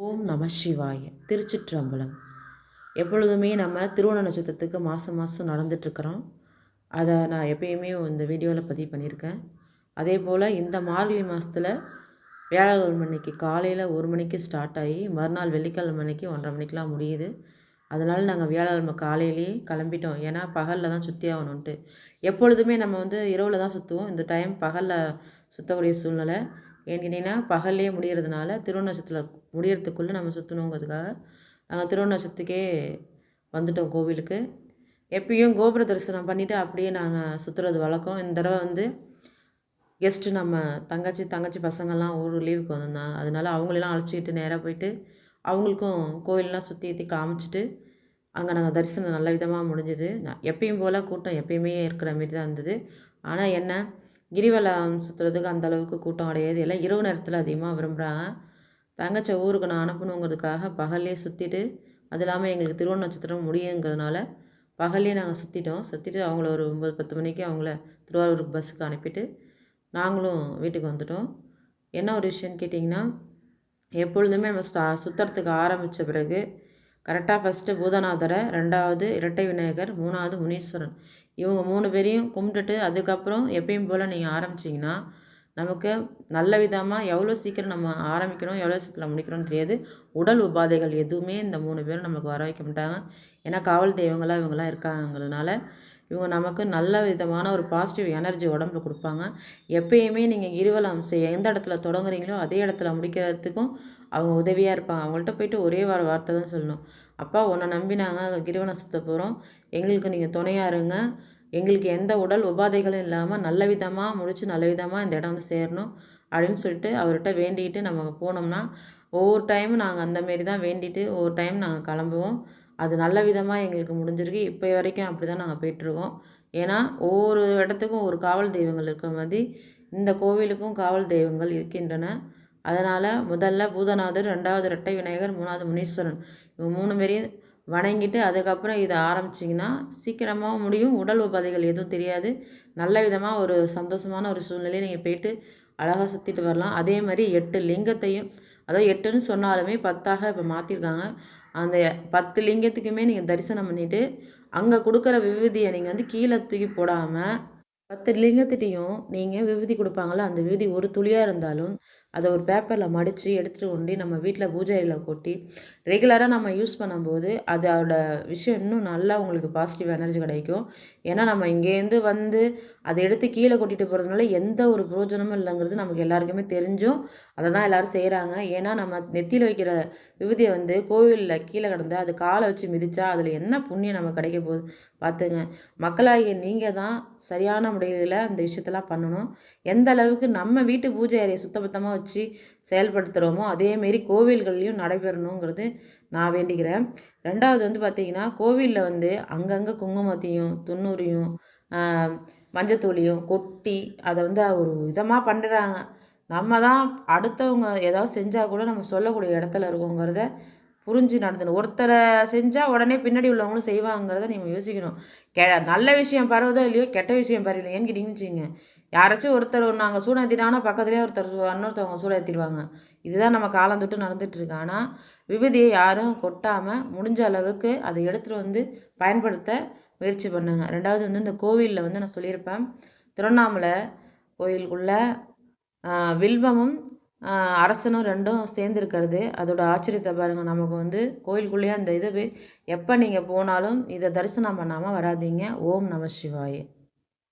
ஓம் நம சிவாய. திருச்சிற்றம்பலம். எப்பொழுதுமே நம்ம திருவோண நட்சத்திரத்துக்கு மாதம் மாதம் நடந்துட்டுருக்குறோம். அதை நான் எப்பயுமே இந்த வீடியோவில் பதிவு பண்ணியிருக்கேன். அதே போல் இந்த மார்கழி மாதத்தில் வியாழக்கிழமை அன்னைக்கு காலையில் 1 மணிக்கு ஸ்டார்ட் ஆகி மறுநாள் வெள்ளிக்கிழமை அன்னைக்கு 1:30 மணிக்கெலாம் முடியுது. அதனால் நாங்கள் வியாழக்கிழமை காலையிலேயே கிளம்பிட்டோம். ஏன்னா பகலில் தான் சுற்றி ஆகணுன்ட்டு. எப்பொழுதுமே நம்ம இரவில் தான் சுற்றுவோம். இந்த டைம் பகலில் சுற்றக்கூடிய சூழ்நிலை. ஏன்னு கேட்டிங்கன்னா பகல்லையே முடியறதுனால திருவோண நட்சத்திரம் முடியறதுக்குள்ளே நம்ம சுற்றணுங்கிறதுக்காக நாங்கள் திருவோண நட்சத்திரத்துக்கே வந்துட்டோம் கோவிலுக்கு. எப்பயும் கோபுர தரிசனம் பண்ணிவிட்டு அப்படியே நாங்கள் சுற்றுறது வழக்கம். இந்த தடவை கெஸ்ட்டு நம்ம தங்கச்சி பசங்கள்லாம் ஊர் லீவுக்கு வந்திருந்தாங்க. அதனால அவங்களெல்லாம் அழைச்சிக்கிட்டு நேராக போயிட்டு அவங்களுக்கும் கோயிலெலாம் சுற்றி காமிச்சிட்டு அங்கே நாங்கள் தரிசனம் நல்ல விதமாக முடிஞ்சுது. எப்பயும் போல் கூட்டம் எப்பயுமே இருக்கிற மாரி தான் இருந்தது. ஆனால் என்ன கிரிவலம் சுற்றுறதுக்கு அந்த அளவுக்கு கூட்டம் கிடையாது. எல்லாம் இரவு நேரத்தில் அதிகமாக விரும்புகிறாங்க. தங்கச்சி ஊருக்கு நான் அனுப்பணுங்கிறதுக்காக பகல்லே சுற்றிட்டு, அது இல்லாமல் எங்களுக்கு திருவோண நட்சத்திரம் முடியுங்கிறதுனால பகல்லே நாங்கள் சுற்றிட்டு அவங்கள ஒரு 9, 10 மணிக்கு அவங்கள திருவாரூருக்கு பஸ்ஸுக்கு அனுப்பிட்டு நாங்களும் வீட்டுக்கு வந்துட்டோம். என்ன ஒரு விஷயம்னு கேட்டிங்கன்னா, எப்பொழுதுமே நம்ம சுற்றுறதுக்கு ஆரம்பித்த பிறகு கரெக்டாக ஃபஸ்ட்டு பூதநாதரை, 2வது இரட்டை விநாயகர், 3வது முனீஸ்வரன் இவங்க 3 பேரையும் கும்பிட்டுட்டு அதுக்கப்புறம் எப்பயும் போல் நீங்கள் ஆரம்பிச்சிங்கன்னா நமக்கு நல்ல விதமாக எவ்வளோ சீக்கிரம் நம்ம ஆரம்பிக்கிறோம், எவ்வளோ சீக்கிரம் முடிக்கிறோம்னு தெரியாது. உடல் உபாதைகள் எதுவுமே இந்த 3 பேரும் நமக்கு வர வைக்க மாட்டாங்க. ஏன்னா காவல் தெய்வங்களாக இவங்களாம் இருக்காங்கிறதுனால இவங்க நமக்கு நல்ல விதமான ஒரு பாசிட்டிவ் எனர்ஜி உடம்புல கொடுப்பாங்க. எப்பயுமே நீங்கள் கிரிவலம் எந்த இடத்துல தொடங்குறீங்களோ அதே இடத்துல முடிக்கிறதுக்கும் அவங்க உதவியாக இருப்பாங்க. அவங்கள்ட்ட போயிட்டு ஒரே வார்த்தை தான் சொல்லணும். அப்பா உன்னை நம்பி நாங்கள் கிரிவலம் சுற்ற போகிறோம், எங்களுக்கு நீங்கள் துணையாக இருங்க, எங்களுக்கு எந்த உடல் உபாதைகளும் இல்லாமல் நல்ல விதமாக முடித்து நல்ல விதமாக இந்த இடம் சேரணும் அப்படின்னு சொல்லிட்டு அவர்கிட்ட வேண்டிக்கிட்டு நம்ம போனோம்னா ஒவ்வொரு டைமும் நாங்கள் அந்தமாரி தான் வேண்டிட்டு ஒவ்வொரு டைம் நாங்கள் கிளம்புவோம். அது நல்ல விதமாக எங்களுக்கு முடிஞ்சிருக்கு. இப்போ வரைக்கும் அப்படி தான் நாங்கள் போயிட்டுருக்கோம். ஏன்னா ஒவ்வொரு இடத்துக்கும் ஒரு காவல் தெய்வங்கள் இருக்கிற மாதிரி இந்த கோவிலுக்கும் காவல் தெய்வங்கள் இருக்கின்றன. அதனால் முதல்ல பூதநாதர், 2வது இரட்டை விநாயகர், 3வது முனீஸ்வரன் இவங்க 3 பேரையும் வணங்கிட்டு அதுக்கப்புறம் இதை ஆரம்பிச்சிங்கன்னா சீக்கிரமாக முடியும். உடல் உபாதைகள் எதுவும் தெரியாது. நல்ல விதமாக ஒரு சந்தோஷமான ஒரு சூழ்நிலையை நீங்கள் போயிட்டு அழகாக சுற்றிட்டு வரலாம். அதே மாதிரி 8 லிங்கத்தையும், அதாவது 8ன்னு சொன்னாலுமே 10ஆக இப்போ மாற்றிருக்காங்க. அந்த 10 லிங்கத்துக்குமே நீங்கள் தரிசனம் பண்ணிவிட்டு அங்கே கொடுக்குற விபூதியை நீங்கள் கீழே தூக்கி போடாமல் 10 லிங்கத்திட்டையும் நீங்கள் விபூதி கொடுப்பாங்கள்ல, அந்த விபூதி ஒரு துளியாக இருந்தாலும் அதை ஒரு பேப்பரில் மடித்து எடுத்துகிட்டு கொண்டு நம்ம வீட்டில் பூஜை அறையில் கொட்டி ரெகுலராக நம்ம யூஸ் பண்ணும்போது அதோட விஷயம் இன்னும் நல்லா உங்களுக்கு பாசிட்டிவ் எனர்ஜி கிடைக்கும். ஏன்னா நம்ம இங்கேருந்து அதை எடுத்து கீழே கொட்டிட்டு போகிறதுனால எந்த ஒரு பிரயோஜனமும் இல்லைங்கிறது நமக்கு எல்லாருக்குமே தெரிஞ்சும் அதை தான் எல்லோரும் செய்கிறாங்க. ஏன்னா நம்ம நெத்தியில் வைக்கிற விபூதியை கோவிலில் கீழே கிடந்து அது காலை வச்சு மிதித்தா அதில் என்ன புண்ணியம் நமக்கு கிடைக்க போகுது பார்த்துங்க. மக்களாகிய நீங்கள் தான் சரியான முறையில் அந்த விஷயத்தெல்லாம் பண்ணணும். எந்த அளவுக்கு நம்ம வீட்டு பூஜை அறையை சுத்தபத்தமாக வச்சு செயல்படுத்துகிறோமோ அதேமாரி கோவில்கள்லையும் நடைபெறணுங்கிறது நான் வேண்டிக்கிறேன். 2வது பார்த்திங்கன்னா கோவிலில் அங்கங்கே குங்குமத்தையும் துன்னூரையும் மஞ்சத்தூளியும் கொட்டி அதை ஒரு விதமாக பண்ணுறாங்க. நம்ம தான் அடுத்தவங்க ஏதாவது செஞ்சால் கூட நம்ம சொல்லக்கூடிய இடத்துல இருக்கோங்கிறத புரிஞ்சு நடத்தணும். ஒருத்தரை செஞ்சால் உடனே பின்னாடி உள்ளவங்களும் செய்வாங்கிறத நீங்கள் யோசிக்கணும். நல்ல விஷயம் பரவுதோ இல்லையோ கெட்ட விஷயம் பரவல ஏன்னு கேட்டிங்கன்னு வச்சுக்கோங்க. யாராச்சும் ஒருத்தர் நாங்கள் சூடம் ஏற்றிட்டாங்கன்னா பக்கத்துலேயே இன்னொருத்தவங்க சூடம் ஏற்றிடுவாங்க. இதுதான் நம்ம காலம் தொட்டு நடந்துகிட்ருக்கு. ஆனால் விபூதியை யாரும் கொட்டாமல் முடிஞ்ச அளவுக்கு அதை எடுத்துகிட்டு பயன்படுத்த முயற்சி பண்ணுங்க. 2வது இந்த கோவிலில் நான் சொல்லியிருப்பேன், திருவண்ணாமலை கோயிலுக்குள்ளே வில்வமும் அரசனும் 2ம் சேர்ந்துருக்கிறது அதோட ஆச்சரியத்தை பாருங்கள். நமக்கு கோயிலுக்குள்ளேயே அந்த இது எப்போ நீங்கள் போனாலும் இதை தரிசனம் பண்ணாமல் வராதீங்க. ஓம் நம சிவாய.